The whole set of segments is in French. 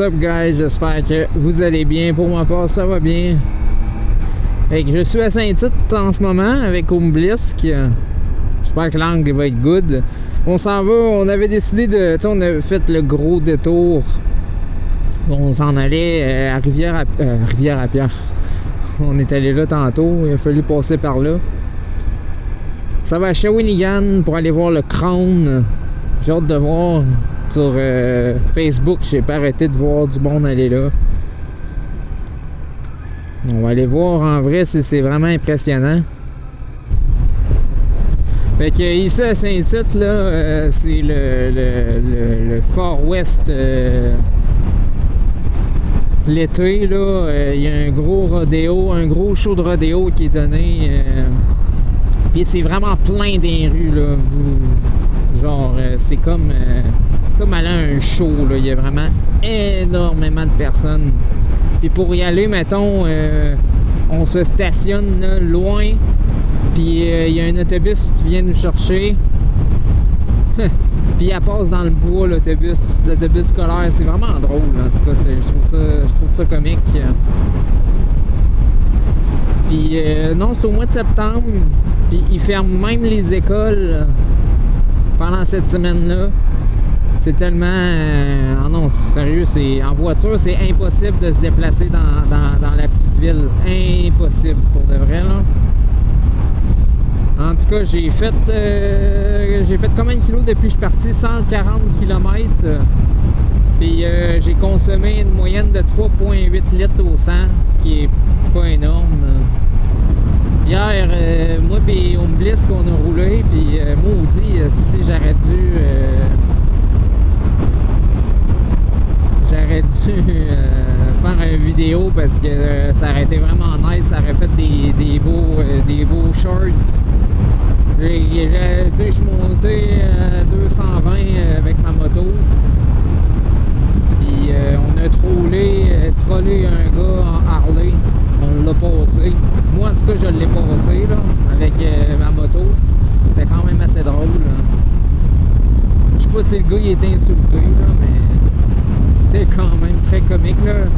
What's up guys, j'espère que vous allez bien. Pour ma part, ça va bien. Fait que je suis à Saint-Tite en ce moment avec Homeblisk. J'espère que l'angle va être good. On s'en va, on avait décidé de... Tu sais, on avait fait le gros détour. On s'en allait à Rivière-à-Pierre. On est allé là tantôt, il a fallu passer par là. Ça va à Shawinigan pour aller voir le Crown. J'ai hâte de voir sur Facebook. J'ai pas arrêté de voir du monde aller là. On va aller voir en vrai si c'est vraiment impressionnant. Fait que ici à Saint-Tite, là, c'est le Far West. L'été, là, il y a un gros rodéo, un gros show de rodéo qui est donné. Puis c'est vraiment plein des rues, là. Genre, c'est comme aller à un show, là. Il y a vraiment énormément de personnes. Puis pour y aller, mettons, on se stationne là, loin. Puis il y a un autobus qui vient nous chercher. Puis elle passe dans le bois, l'autobus scolaire. C'est vraiment drôle, en tout cas. Je trouve ça comique. Puis non, c'est au mois de septembre. Puis ils ferment même les écoles pendant cette semaine-là. C'est tellement... oh non, sérieux, en voiture, c'est impossible de se déplacer dans la petite ville. Impossible, pour de vrai, là. En tout cas, j'ai fait combien de kilos depuis que je suis parti? 140 km. Puis j'ai consommé une moyenne de 3,8 litres au 100, ce qui est pas énorme. Hier, moi et Homeblisk, on a roulé, puis maudit, si j'aurais dû faire une vidéo parce que ça aurait été vraiment nice, ça aurait fait des beaux shorts. Je suis monté à 220 avec ma moto. Puis on a trollé un gars en Harley. On l'a passé. Moi, en tout cas, je l'ai passé là, avec ma moto. C'était quand même assez drôle. Là. Je sais pas si le gars il était insulté, là, mais c'était quand même très comique. Là.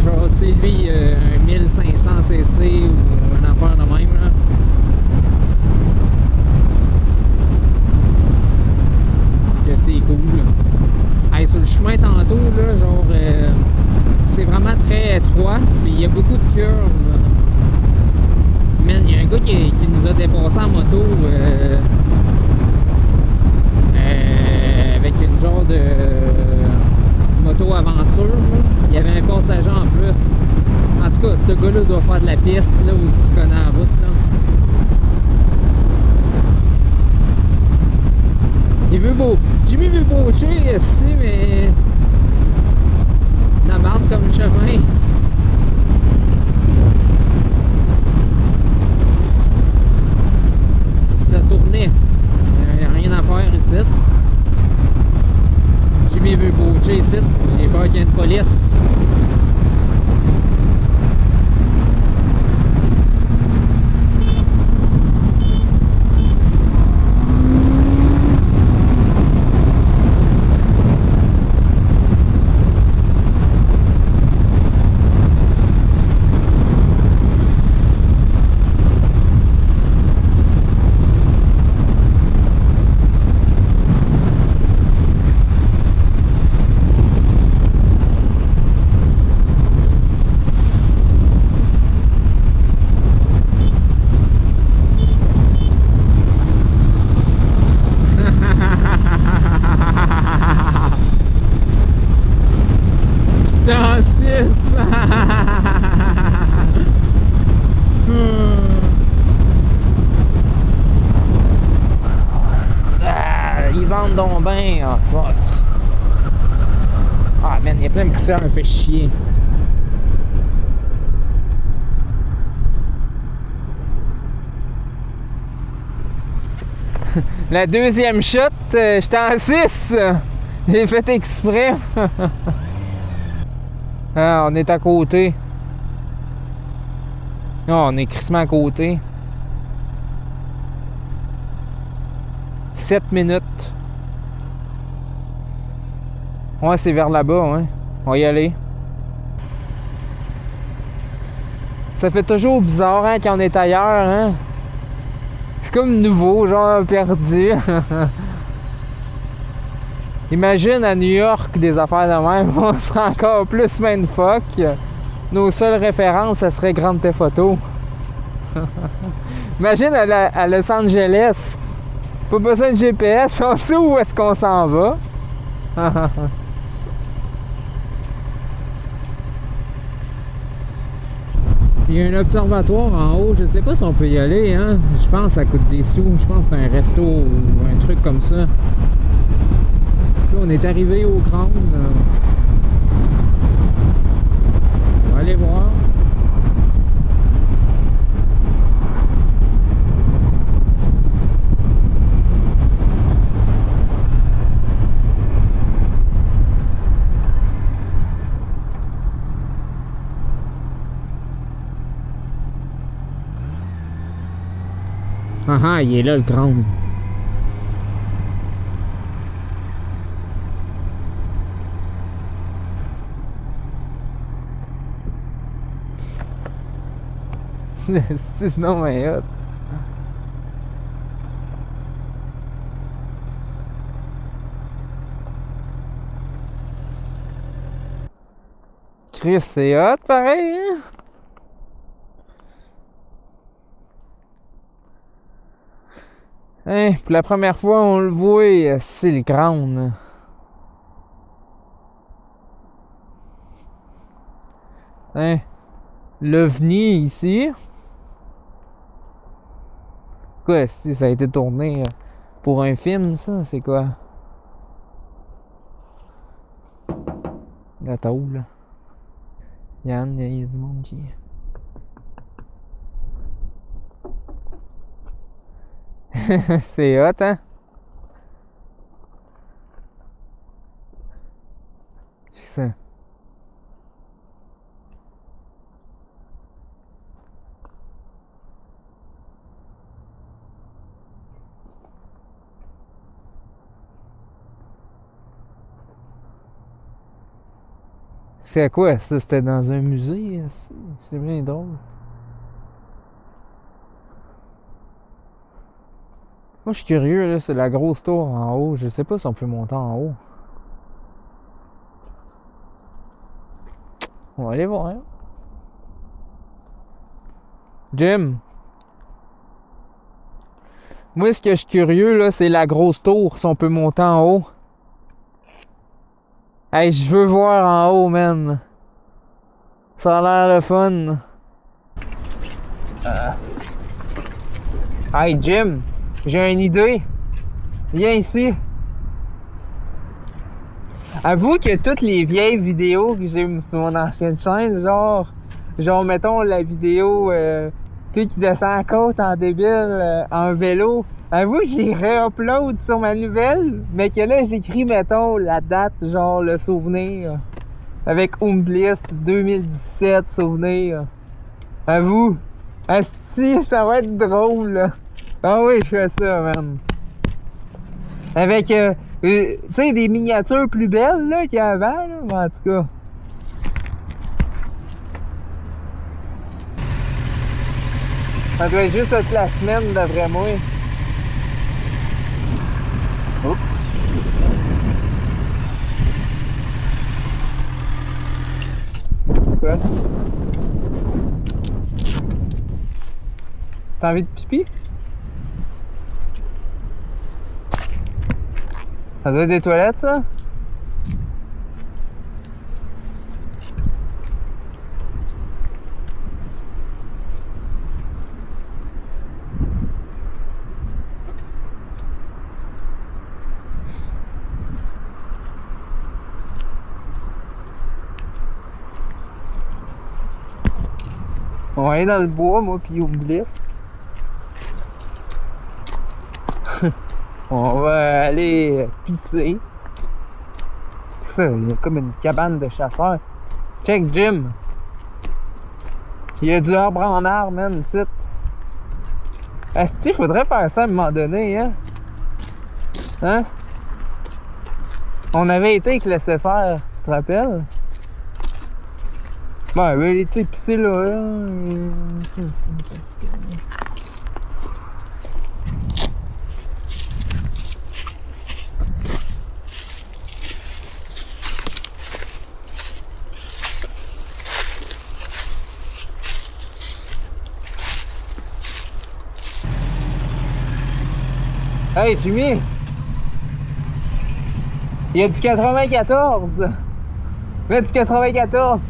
Genre, tu sais, lui, un 1500 cc ou une affaire de même. Là. Que c'est cool. Là. Hey, sur le chemin tantôt, là, genre, c'est vraiment très étroit. Puis il y a beaucoup de curves. Man, il y a un gars qui nous a dépassé en moto avec une genre de moto aventure. Là. Il y avait un passager en plus. En tout cas, ce gars-là doit faire de la piste là, ou qui connaît la route. Là. Il veut beau. Jimmy veut boucher ici, mais c'est de la merde comme chemin. Ça tournait. Il n'y a rien à faire ici. Jimmy veut boucher ici. J'ai peur qu'il y ait une police. Ils vendent donc bien. Oh fuck. Ah man, il y a plein de poussière, ça me fait chier. La deuxième shot, j'étais en 6. J'ai fait exprès. Ah, on est à côté. Oh, on est crissement à côté. 7 minutes. Ouais, c'est vers là-bas, hein. On va y aller. Ça fait toujours bizarre hein, quand on est ailleurs. Hein? C'est comme nouveau, genre perdu. Imagine à New York des affaires de même, on serait encore plus mindfuck. Nos seules références, ça serait Grand Theft Auto. Imagine à Los Angeles. Pas besoin de GPS, on sait où est-ce qu'on s'en va. Il y a un observatoire en haut, je sais pas si on peut y aller, hein. Je pense que ça coûte des sous, je pense que c'est un resto ou un truc comme ça. Puis là, on est arrivé au Crown. On va aller voir. Ah, il est là le Crown. C'est non mais hot. Chris, c'est hot pareil, hein? Hein, pour la première fois on le voit, c'est le Crown. Hein, l'OVNI ici. Quoi, si ça a été tourné pour un film, ça, c'est quoi? Gâteau, là. Yann, il y a du monde qui... C'est hot, hein? C'est ça. C'est quoi ça? C'était dans un musée? C'est bien drôle. Moi, je suis curieux, là, c'est la grosse tour en haut. Je sais pas si on peut monter en haut. On va aller voir. Hein? Jim. Moi, ce que je suis curieux, là, c'est la grosse tour, si on peut monter en haut. Hey, je veux voir en haut, man. Ça a l'air le fun. Hey, Jim. J'ai une idée. Viens ici. Avoue que toutes les vieilles vidéos que j'ai sur mon ancienne chaîne, genre mettons la vidéo tu sais qui descend la côte en débile en vélo, avoue que j'ai réupload sur ma nouvelle, mais que là j'écris mettons la date, genre le souvenir avec Bliss 2017 souvenir. Avoue, asti, ça va être drôle là. Ah oui, je fais ça, man. Avec, tu sais, des miniatures plus belles, là, qu'il y avait avant, là, mais en tout cas. Ça doit être juste toute la semaine, d'après moi. Oups. Quoi? T'as envie de pipi? Ça doit être des toilettes, ça? On va aller dans le bois, moi, puis Bliss. On va aller pisser. Ça, il y a comme une cabane de chasseurs. Check, Jim. Il y a du arbre en arbre, man, ici. Asti, faudrait faire ça à un moment donné, hein? Hein? On avait été avec laisser faire, tu te rappelles? Ben, tu sais, pis c'est là. Hey Jimmy! Il y a du 94! Mais du 94!